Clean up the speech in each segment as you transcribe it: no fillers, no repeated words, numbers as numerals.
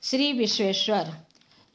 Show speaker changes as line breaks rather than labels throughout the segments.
श्री विश्वेश्वर।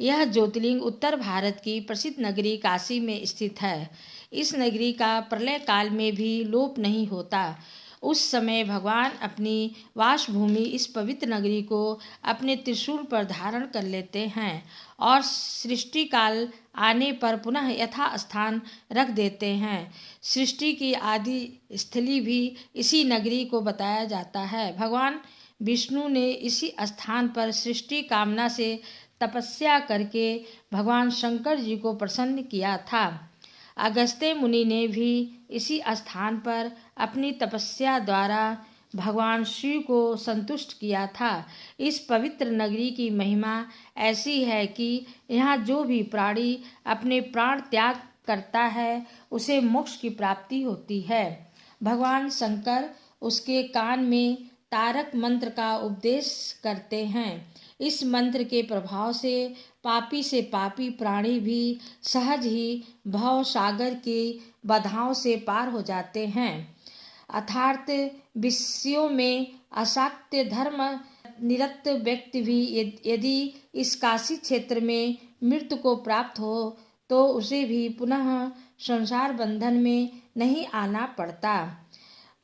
यह ज्योतिर्लिंग उत्तर भारत की प्रसिद्ध नगरी काशी में स्थित है। इस नगरी का प्रलय काल में भी लोप नहीं होता। उस समय भगवान अपनी वासभूमि इस पवित्र नगरी को अपने त्रिशूल पर धारण कर लेते हैं और सृष्टि काल आने पर पुनः यथास्थान रख देते हैं। सृष्टि की आदि स्थली भी इसी नगरी को बताया जाता है। भगवान विष्णु ने इसी स्थान पर सृष्टि कामना से तपस्या करके भगवान शंकर जी को प्रसन्न किया था। अगस्त्य मुनि ने भी इसी स्थान पर अपनी तपस्या द्वारा भगवान शिव को संतुष्ट किया था। इस पवित्र नगरी की महिमा ऐसी है कि यहाँ जो भी प्राणी अपने प्राण त्याग करता है उसे मोक्ष की प्राप्ति होती है। भगवान शंकर उसके कान में तारक मंत्र का उपदेश करते हैं। इस मंत्र के प्रभाव से पापी प्राणी भी सहज ही भव सागर की बाधाओं से पार हो जाते हैं। अर्थात विषयों में आसक्त धर्म निरत व्यक्ति भी यदि इस काशी क्षेत्र में मृत्यु को प्राप्त हो तो उसे भी पुनः संसार बंधन में नहीं आना पड़ता।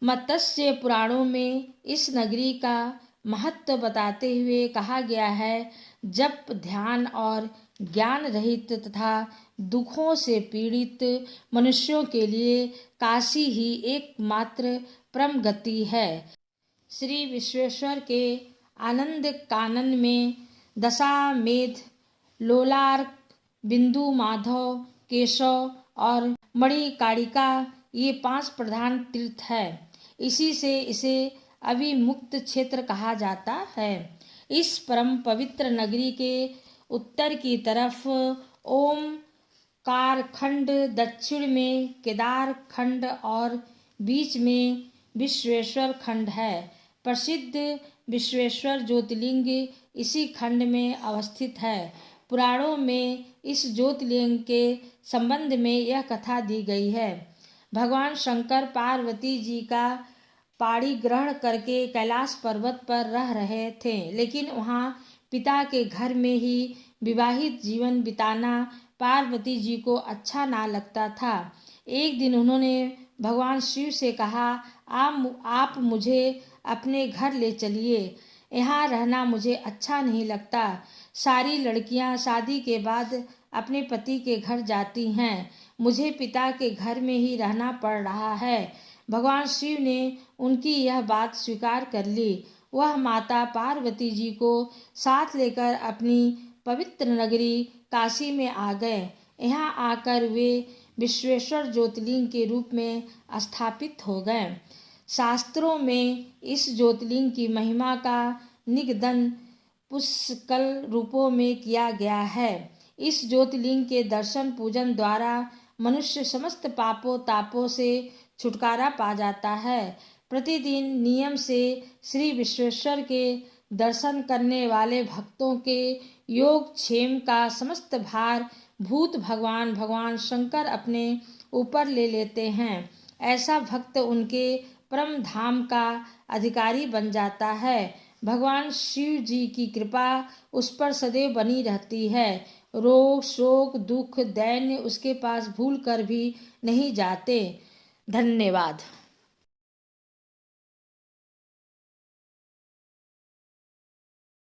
मत्स्य पुराणों में इस नगरी का महत्व बताते हुए कहा गया है, जब ध्यान और ज्ञान रहित तथा दुखों से पीड़ित मनुष्यों के लिए काशी ही एकमात्र परम गति है। श्री विश्वेश्वर के आनंद कानन में दशामेध, लोलार्क, बिंदु माधव, केशव और मणिकार्णिका ये 5 प्रधान तीर्थ है। इसी से इसे अविमुक्त क्षेत्र कहा जाता है। इस परम पवित्र नगरी के उत्तर की तरफ ओमकार खंड, दक्षिण में केदार खंड और बीच में विश्वेश्वर खंड है। प्रसिद्ध विश्वेश्वर ज्योतिर्लिंग इसी खंड में अवस्थित है। पुराणों में इस ज्योतिर्लिंग के संबंध में यह कथा दी गई है। भगवान शंकर पार्वती जी का पाणी ग्रहण करके कैलाश पर्वत पर रह रहे थे, लेकिन वहाँ पिता के घर में ही विवाहित जीवन बिताना पार्वती जी को अच्छा ना लगता था। एक दिन उन्होंने भगवान शिव से कहा, आप मुझे अपने घर ले चलिए, यहाँ रहना मुझे अच्छा नहीं लगता। सारी लड़कियाँ शादी के बाद अपने पति के घर जाती हैं, मुझे पिता के घर में ही रहना पड़ रहा है। भगवान शिव ने उनकी यह बात स्वीकार कर ली। वह माता पार्वती जी को साथ लेकर अपनी पवित्र नगरी काशी में आ गए। यहाँ आकर वे विश्वेश्वर ज्योतिर्लिंग के रूप में स्थापित हो गए। शास्त्रों में इस ज्योतिर्लिंग की महिमा का निगदन पुष्कल रूपों में किया गया है। इस ज्योतिर्लिंग के दर्शन पूजन द्वारा मनुष्य समस्त पापों तापों से छुटकारा पा जाता है। प्रतिदिन नियम से श्री विश्वेश्वर के दर्शन करने वाले भक्तों के योग क्षेम का समस्त भार भूत भगवान शंकर अपने ऊपर ले लेते हैं। ऐसा भक्त उनके परम धाम का अधिकारी बन जाता है। भगवान शिव जी की कृपा उस पर सदैव बनी रहती है। रोग शोक दुख दैन्य उसके पास भूल कर भी नहीं जाते। धन्यवाद।